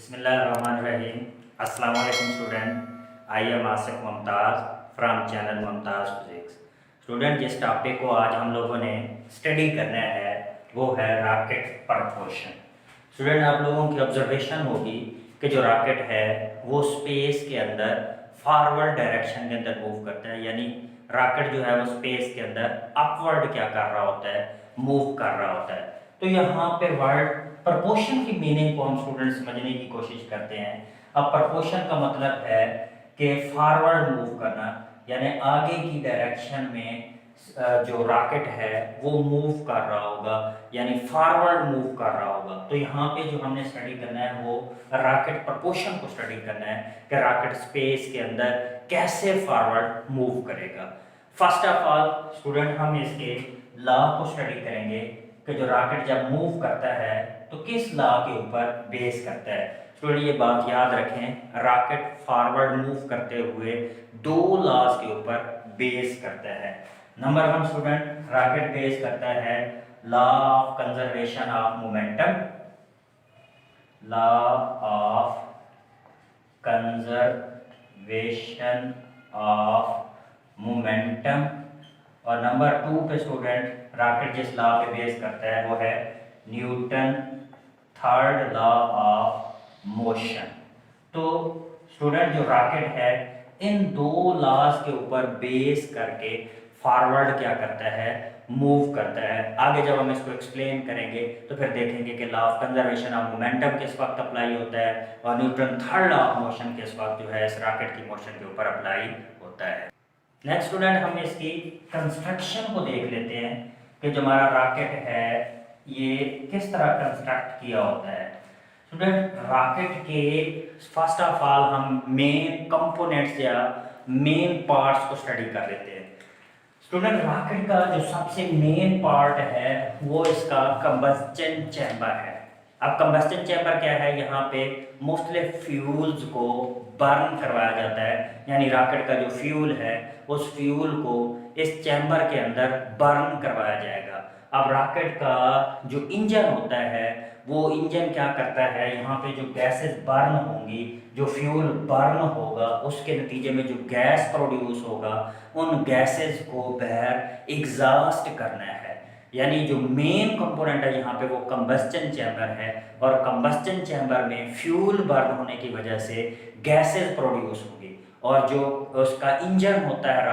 बिस्मिल्लाहिर्रहमानिर्रहीम। अस्सलाम वालेकुम student. I am Asif Mumtaz from channel Mumtaz physics. Student, जिस टॉपिक को आज हम लोगों ने स्टडी करना है वो है रॉकेट प्रपोर्शन। स्टूडेंट, आप लोगों की ऑब्जर्वेशन होगी कि जो रॉकेट है वो स्पेस के अंदर फॉरवर्ड डायरेक्शन के अंदर मूव करता है, यानी रॉकेट जो है वो स्पेस के अंदर अपवर्ड क्या कर रहा होता है, मूव कर रहा होता है। तो यहाँ पे वर्ड प्रपोर्शन की मीनिंग को हम स्टूडेंट समझने की कोशिश करते हैं। अब प्रपोर्शन का मतलब है कि फॉरवर्ड मूव करना, यानी आगे की डायरेक्शन में जो रॉकेट है वो मूव कर रहा होगा, यानी फॉरवर्ड मूव कर रहा होगा। तो यहाँ पे जो हमने स्टडी करना है वो रॉकेट प्रपोर्शन को स्टडी करना है कि रॉकेट स्पेस के अंदर कैसे फॉरवर्ड मूव करेगा। फर्स्ट ऑफ ऑल स्टूडेंट, हम इसके लॉ को स्टडी करेंगे कि जो रॉकेट जब मूव करता है तो किस लॉ के ऊपर बेस करता है। स्टूडेंट, ये बात याद रखें, रॉकेट फॉरवर्ड मूव करते हुए दो लॉज के ऊपर बेस करता है। Number one student, rocket base करता है law of conservation of momentum, law of conservation of momentum. और नंबर टू पे स्टूडेंट रॉकेट जिस लॉ पे बेस करता है वो है Newton third law of motion. तो स्टूडेंट, जो रॉकेट है इन दो लॉज के ऊपर बेस करके फॉरवर्ड क्या करता है, मूव करता है। आगे जब हम इसको एक्सप्लेन करेंगे तो फिर देखेंगे कि law of conservation of momentum किस वक्त अप्लाई होता है और Newton third law of motion किस वक्त जो है इस रॉकेट की मोशन के ऊपर अप्लाई होता है। नेक्स्ट स्टूडेंट, हम इसकी कंस्ट्रक्शन को देख लेते हैं कि जो हमारा रॉकेट है ये किस तरह कंस्ट्रक्ट किया होता है। स्टूडेंट, रॉकेट के फर्स्ट ऑफ ऑल हम मेन कंपोनेंट्स या मेन पार्ट्स को स्टडी कर लेते हैं। स्टूडेंट, रॉकेट का जो सबसे मेन पार्ट है वो इसका कंबस्चन चैम्बर है। अब कंबस्चन चैम्बर क्या है, यहाँ पे मुख्तलिफ फ्यूल्स को बर्न करवाया जाता है, यानी रॉकेट का जो फ्यूल है उस फ्यूल को इस चैम्बर के अंदर बर्न करवाया जाएगा। अब रॉकेट का जो इंजन होता है वो इंजन क्या करता है, यहाँ पे जो गैसेस बर्न होंगी, जो फ्यूल बर्न होगा उसके नतीजे में जो गैस प्रोड्यूस होगा उन गैसेस को बाहर एग्जॉस्ट करना है। यानी जो मेन कंपोनेंट है यहाँ पे वो कंबस्चन चैम्बर है और कंबस्चन चैम्बर में फ्यूल बर्न होने की वजह से गैसेस प्रोड्यूस होगी। और जो उसका इंजन होता है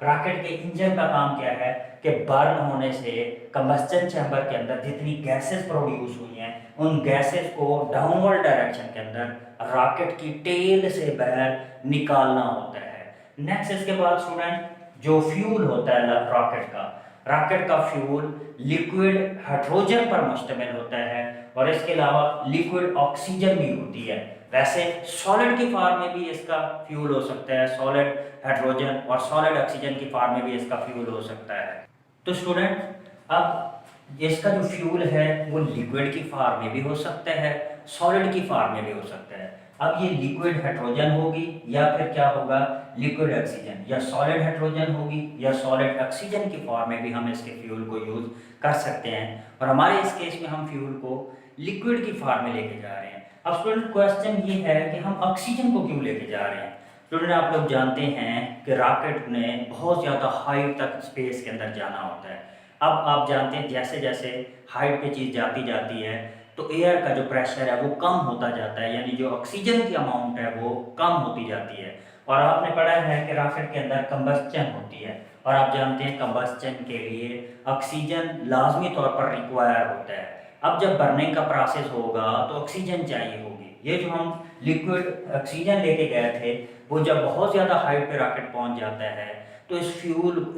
रॉकेट के इंजन का काम क्या है कि बर्न होने से कंबस्चन चैम्बर के अंदर जितनी गैसेस प्रोड्यूस हुई हैं उन गैसेस को डाउनवर्ड डायरेक्शन के अंदर रॉकेट की टेल से बाहर निकालना होता है। नेक्स्ट इसके बाद स्टूडेंट, जो फ्यूल होता है रॉकेट का फ्यूल लिक्विड हाइड्रोजन पर मुश्तमिल होता है और इसके अलावा लिक्विड ऑक्सीजन भी होती है। वैसे सॉलिड की फॉर्म में भी इसका फ्यूल हो सकता है, सॉलिड हाइड्रोजन और सॉलिड ऑक्सीजन की फॉर्म में भी इसका फ्यूल हो सकता है। तो स्टूडेंट, अब इसका जो फ्यूल है वो लिक्विड की फॉर्म में भी हो सकता है, सॉलिड की फॉर्म में भी हो सकता है। अब ये लिक्विड हाइड्रोजन होगी या फिर क्या होगा, लिक्विड ऑक्सीजन, या सॉलिड हाइड्रोजन होगी या सॉलिड ऑक्सीजन की फॉर्म में भी हम इसके फ्यूल को यूज कर सकते हैं। और हमारे इस केस में हम फ्यूल को लिक्विड की फॉर्म में लेके जा रहे हैं। अब स्टूडेंट, क्वेश्चन ये है कि हम ऑक्सीजन को क्यों लेके जा रहे हैं। स्टूडेंट, आप लोग जानते हैं कि रॉकेट ने बहुत ज़्यादा हाइट तक स्पेस के अंदर जाना होता है। अब आप जानते हैं जैसे जैसे हाइट पे चीज़ जाती जाती है तो एयर का जो प्रेशर है वो कम होता जाता है, यानी जो ऑक्सीजन की अमाउंट है वो कम होती जाती है। और आपने पढ़ा है कि रॉकेट के अंदर कंबस्चन होती है और आप जानते हैं कंबस्चन के लिए ऑक्सीजन लाजमी तौर पर रिक्वायर होता है। अब जब बर्निंग का प्रोसेस होगा तो ऑक्सीजन चाहिए होगी। ये जो हम लिक्विड ऑक्सीजन लेके गए थे वो जब बहुत ज़्यादा हाइट पे रॉकेट पहुंच जाता है तो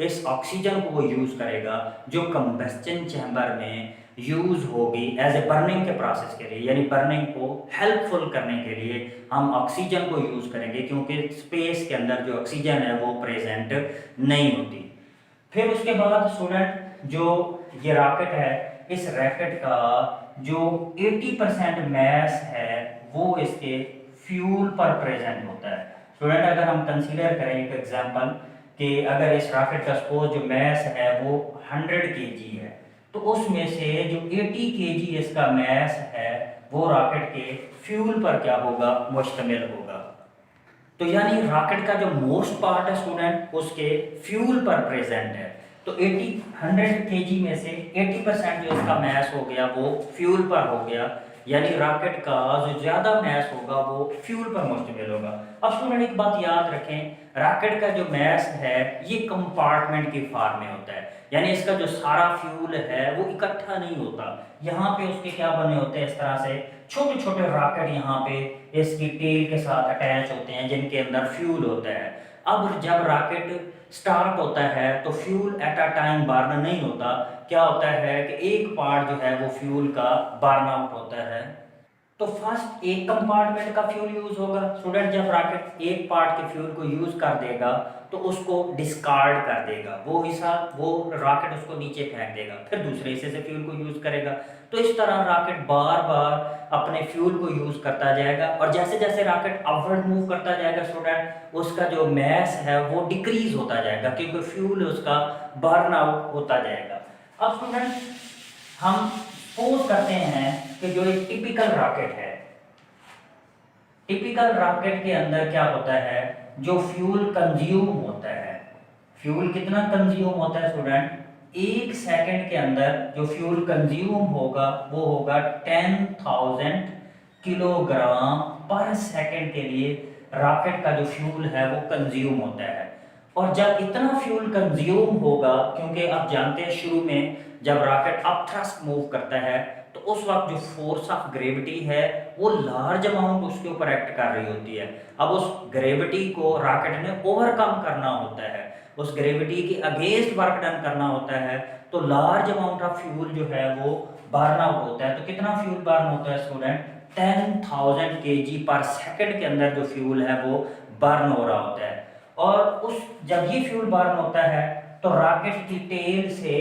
इस ऑक्सीजन को वो यूज़ करेगा जो कंबस्चन चैम्बर में यूज़ होगी एज ए बर्निंग के प्रोसेस के लिए, यानी बर्निंग को हेल्पफुल करने के लिए हम ऑक्सीजन को यूज़ करेंगे क्योंकि स्पेस के अंदर जो ऑक्सीजन है वो प्रेजेंट नहीं होती। फिर उसके बाद स्टूडेंट, जो ये रॉकेट है इस रॉकेट का जो 80% मैस है वो इसके फ्यूल पर प्रेजेंट होता है। स्टूडेंट, अगर हम कंसीडर करें एक एग्जांपल कि अगर इस रॉकेट का सपोज जो मैस है वो 100 kg है, तो उसमें से जो 80 केजी इसका मास है वो रॉकेट के फ्यूल पर क्या होगा, मुश्तमिल होगा। तो यानी रॉकेट का जो मोस्ट पार्ट है स्टूडेंट उसके फ्यूल पर प्रेजेंट है। तो 100 केजी में से 80% जो इसका मास हो गया वो फ्यूल पर हो गया, यानी रॉकेट का जो ज्यादा मास होगा वो फ्यूल पर मुश्तमिल होगा। अब स्टूडेंट एक बात याद रखें, रॉकेट का जो मास है ये कंपार्टमेंट के फॉर्म में होता है, यानी इसका जो सारा फ्यूल है वो इकट्ठा नहीं होता। यहाँ पे उसके क्या बने होते हैं, इस तरह से छोटे छोटे रॉकेट यहाँ पे इसकी टेल के साथ अटैच होते हैं जिनके अंदर फ्यूल होता है। अब जब रॉकेट स्टार्ट होता है तो fuel at a time burn नहीं होता, क्या होता है कि एक पार्ट जो है वो फ्यूल का बर्न आउट होता है। तो फर्स्ट एक कंपार्टमेंट का फ्यूल यूज होगा स्टूडेंट, जब रॉकेट एक पार्ट के फ्यूल को यूज कर देगा तो उसको डिस्कार्ड कर देगा, वो हिस्सा वो रॉकेट उसको नीचे फेंक देगा, फिर दूसरे हिस्से से फ्यूल को यूज करेगा। तो इस तरह रॉकेट बार बार अपने फ्यूल को यूज करता जाएगा, और जैसे जैसे रॉकेट अपवर्ड मूव करता जाएगा स्टूडेंट उसका जो मास है वो डिक्रीज होता जाएगा, क्योंकि फ्यूल उसका बर्न आउट होता जाएगा। अब स्टूडेंट हम सपोज करते हैं कि जो एक टिपिकल रॉकेट है, टिपिकल रॉकेट के अंदर क्या होता है, जो फ्यूल कंज्यूम होता है, फ्यूल कितना कंज्यूम होता है स्टूडेंट, 1 सेकंड के अंदर जो फ्यूल कंज्यूम होगा वो होगा 10,000 किलोग्राम पर सेकंड के लिए रॉकेट का जो फ्यूल है वो कंज्यूम होता है। और जब इतना फ्यूल कंज्यूम होगा, क्योंकि आप जानते हैं शुरू में जब रॉकेट अप थ्रस्ट मूव करता है तो उस वक्त जो फोर्स ऑफ ग्रेविटी है वो लार्ज अमाउंट उसके ऊपर एक्ट कर रही होती है। अब उस ग्रेविटी को रॉकेट ने ओवरकम करना होता है, उस ग्रेविटी के अगेंस्ट वर्क डन करना होता है, तो लार्ज अमाउंट ऑफ फ्यूल जो है वो बर्न आउट होता है। तो कितना फ्यूल बर्न होता है स्टूडेंट, 10,000 केजी पर सेकंड के अंदर जो फ्यूल है वो बर्न हो रहा होता है। और उस जब ये फ्यूल बर्न होता है तो रॉकेट की टेल से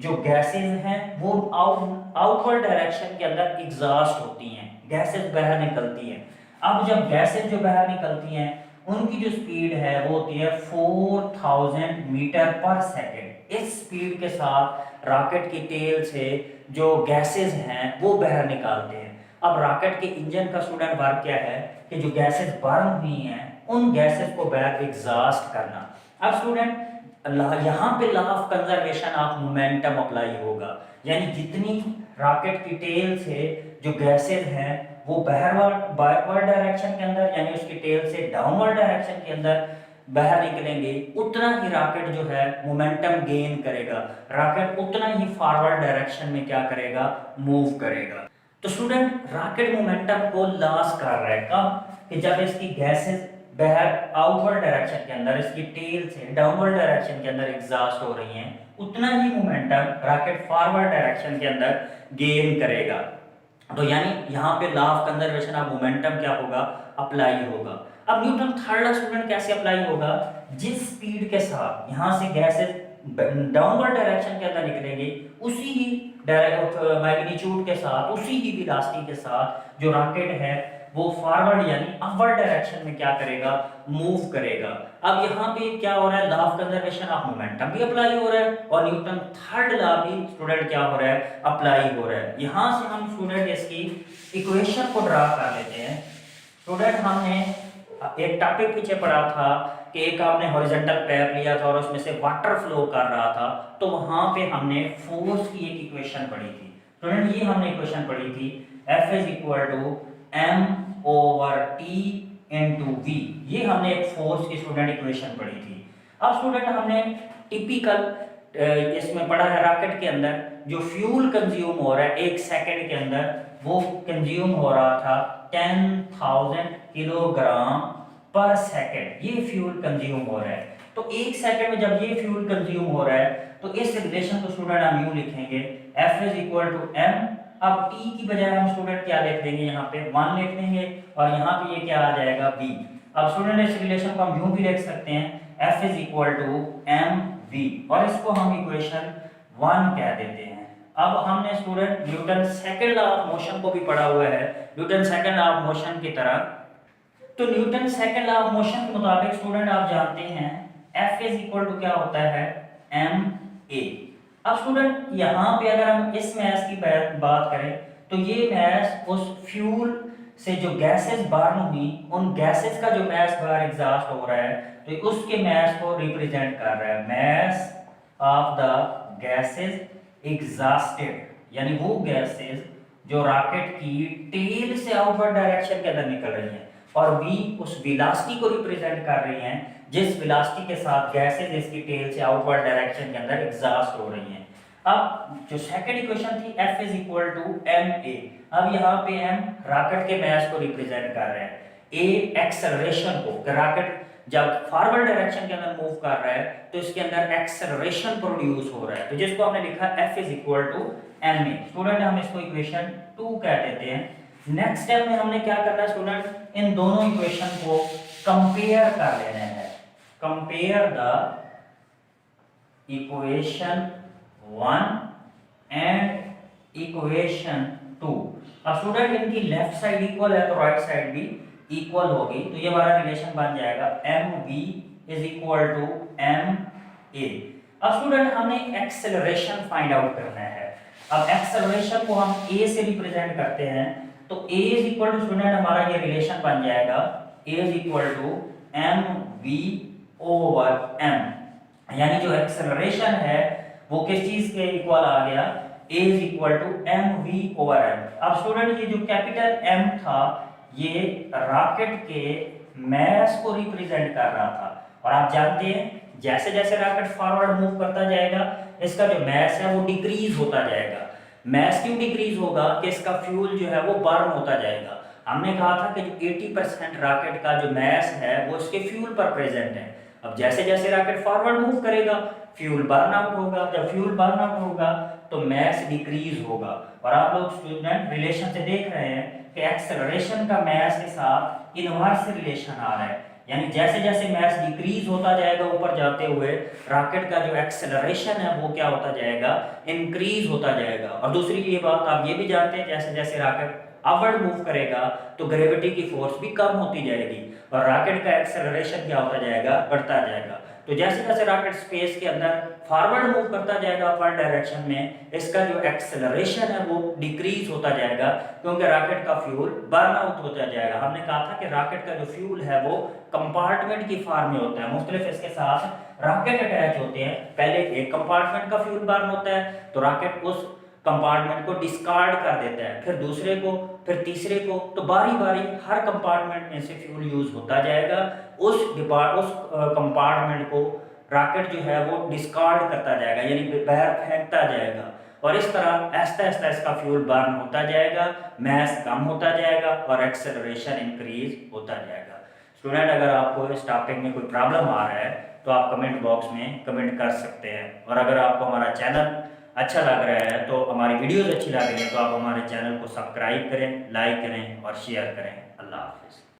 जो गैसेस हैं वो आउटवर्ड डायरेक्शन के अंदर एग्जॉस्ट होती हैं, गैसेस बाहर निकलती हैं। अब जब गैसेस जो बाहर निकलती हैं उनकी जो स्पीड है वो होती है 4000 मीटर पर सेकेंड। इस स्पीड के साथ रॉकेट की टेल से जो गैसेस हैं वो बाहर निकालते हैं। अब रॉकेट के इंजन का स्टूडेंट वर्क क्या है कि जो गैसेस बर्न हुई हैं उन गैसेस को बैक एग्जॉस्ट करना। अब स्टूडेंट यहाँ पे law of conservation of momentum apply होगा, यानी जितनी रॉकेट की टेल से जो गैसेस हैं वो बैकवर्ड डायरेक्शन के अंदर यानी उसकी टेल से डाउनवर्ड डायरेक्शन के अंदर बाहर निकलेंगे, उतना ही रॉकेट जो है मोमेंटम गेन करेगा, रॉकेट उतना ही फॉरवर्ड डायरेक्शन में क्या करेगा, मूव करेगा। तो स्टूडेंट रॉकेट मोमेंटम को लॉस कर रहा है कब, कि जब इसकी गैसेस बाहर आउटवर्ड डायरेक्शन के अंदर इसकी टेल से डाउनवर्ड डायरेक्शन के अंदर एग्जॉस्ट हो रही हैं, उतना ही मोमेंटम रॉकेट फॉरवर्ड डायरेक्शन के अंदर गेन करेगा। तो यानी यहाँ पे law of conservation of momentum क्या होगा, अप्लाई होगा। अब न्यूटन थर्ड लॉ स्टूडेंट कैसे अप्लाई होगा, जिस स्पीड के साथ यहाँ से गैसेस डाउनवर्ड डायरेक्शन के अंदर निकलेंगे उसी ही मैग्नीट्यूड के साथ, उसी ही वेलोसिटी के साथ जो रॉकेट है वो फॉरवर्ड यानी अपवर्ड डायरेक्शन में क्या करेगा, मूव करेगा। अब यहाँ पे क्या हो रहा है, law of conservation of momentum भी अप्लाई हो रहा है और न्यूटन थर्ड लॉ भी स्टूडेंट क्या हो रहा है, अप्लाई हो रहा है। यहाँ से हम स्टूडेंट इसकी इक्वेशन को ड्रा कर लेते हैं। स्टूडेंट हमने एक टॉपिक पीछे पढ़ा था कि एक आपने हॉरिजॉन्टल पाइप लिया था और उसमें से वाटर फ्लो कर रहा था, तो वहां पे हमने फोर्स की एक इक्वेशन पढ़ी थी। स्टूडेंट ये हमने इक्वेशन पढ़ी थी, F is equal to m/t into v, ये हमने एक फोर्स की स्टूडेंट इक्वेशन पढ़ी थी। अब स्टूडेंट हमने टिपिकल इसमें पढ़ा है रॉकेट के अंदर जो फ्यूल कंज्यूम हो रहा है 1 सेकंड के अंदर, वो कंज्यूम हो रहा था 10,000 किलोग्राम पर सेकंड, ये फ्यूल कंज्यूम हो रहा है। तो 1 सेकंड में जब ये फ्यूल कंज्यूम हो रहा है तो इस रिलेशन को स्टूडेंट हम यूं लिखेंगे, F is equal to m। अब t की बजाय हम स्टूडेंट क्या लिख देंगे, यहाँ पे 1 लिख देंगे और यहाँ पे ये क्या आ जाएगा, v। अब स्टूडेंट इस रिलेशन को हम यूं भी लिख सकते हैं, F is equal to mv, और इसको हम इक्वेशन 1 कह देते हैं। अब हमने student Newton second law of motion को भी पढ़ा हुआ है, Newton second law of motion की तरह। तो Newton second law of motion के मुताबिक स्टूडेंट आप जानते हैं F इज इक्वल टू क्या होता है, ma। अब स्टूडेंट यहाँ पे अगर हम इस मैस की बात करें तो ये मैस उस फ्यूल से जो गैसेस बर्न हुई उन गैसेस का जो मैस बाहर एग्जॉस्ट हो रहा है तो उसके मैस को रिप्रेजेंट कर रहा है, mass of the gases exhausted, यानी वो गैसेस जो रॉकेट की टेल से आउटवर्ड डायरेक्शन के अंदर निकल रही हैं, और बी उस वेलोसिटी को रिप्रेजेंट कर रही हैं जिस वेलोसिटी के साथ गैसेस इसकी टेल से आउटवर्ड डायरेक्शन के अंदर एग्जॉस्ट हो रही हैं। अब जो सेकंड इक्वेशन थी F is equal to ma, अब यहाँ पे m रॉकेट के मास को रिप्रेजेंट कर रहे हैं, a एक्सेलरेशन को, रॉकेट जब फॉरवर्ड डायरेक्शन के अंदर मूव कर रहा है तो इसके अंदर एक्सेलरेशन प्रोड्यूस हो रहा है, तो जिसको हमने लिखा F is equal to ma। Student हम इसको इक्वेशन 2 कह देते हैं। नेक्स्ट स्टेप में हमने क्या करना है स्टूडेंट, इन दोनों इक्वेशन को कंपेयर कर लेना है, compare the equation 1 and equation 2। अब स्टूडेंट इनकी लेफ्ट साइड इक्वल है तो राइट साइड भी इक्वल होगी, तो ये हमारा रिलेशन बन जाएगा mv is equal to ma। अब स्टूडेंट हमने एक्सेलरेशन फाइंड आउट करना है। अब एक्सेलरेशन को हम a से रिप्रेजेंट करते हैं, तो a is equal to student हमारा ये रिलेशन बन जाएगा a is equal to mv over m, यानी जो एक्सेलरेशन है वो किस चीज के इक्वल आ गया, a is equal to mv over m। अब स्टूडेंट ये जो कैपिटल M था ये रॉकेट के मास को रिप्रेजेंट कर रहा था, और आप जानते हैं जैसे जैसे रॉकेट फॉरवर्ड मूव करता जाएगा इसका जो मास है वो डिक्रीज होता जाएगा। मास क्यों डिक्रीज होगा कि इसका फ्यूल जो है वो बर्न होता जाएगा। हमने कहा था कि जो 80% रॉकेट का जो मास है वो इसके फ्यूल पर प्रेजेंट है। अब जैसे जैसे रॉकेट फॉरवर्ड मूव करेगा फ्यूल बर्न आउट होगा, जब फ्यूल बर्न आउट होगा तो मास डिक्रीज होगा, और आप लोग स्टूडेंट रिलेशन से देख रहे हैं कि एक्सेलरेशन का मास के साथ इनवर्स रिलेशन आ रहा है, यानी जैसे जैसे मास डिक्रीज होता जाएगा ऊपर जाते हुए रॉकेट का जो एक्सेलरेशन है वो क्या होता जाएगा, इंक्रीज होता जाएगा। और दूसरी ये बात आप ये भी जानते हैं जैसे जैसे रॉकेट अपवर्ड मूव करेगा तो ग्रेविटी की फोर्स भी कम होती जाएगी और रॉकेट का एक्सेलरेशन क्या होता जाएगा, बढ़ता जाएगा। तो जैसे जैसे रॉकेट स्पेस के अंदर फॉरवर्ड मूव करता जाएगा अपवर्ड डायरेक्शन में, इसका जो एक्सेलरेशन है वो डिक्रीज होता जाएगा क्योंकि रॉकेट का फ्यूल बर्न आउट होता जाएगा। हमने कहा था कि रॉकेट का जो फ्यूल है वो कंपार्टमेंट की फॉर्म में होता है, मुख्तलिफ इसके साथ रॉकेट अटैच होते हैं। पहले एक कंपार्टमेंट का फ्यूल बर्न होता है तो रॉकेट उस कंपार्टमेंट को डिस्कार्ड कर देता है, फिर दूसरे को, फिर तीसरे को, तो बारी बारी हर कंपार्टमेंट में से फ्यूल यूज होता जाएगा। उस कंपार्टमेंट को रॉकेट जो है वो डिस्कार्ड करता जाएगा, यानी बाहर फेंकता जाएगा, और इस तरह आहिस्ता आहिस्ता इसका फ्यूल बर्न होता जाएगा, मास कम होता जाएगा और एक्सेलरेशन इंक्रीज होता जाएगा। स्टूडेंट अगर आपको इस टॉपिक में कोई प्रॉब्लम आ रहा है तो आप कमेंट बॉक्स में कमेंट कर सकते हैं, और अगर आपको हमारा चैनल अच्छा लग रहा है तो हमारी वीडियोस अच्छी लग रही है तो आप हमारे चैनल को सब्सक्राइब करें, लाइक करें और शेयर करें। अल्लाह हाफिज़।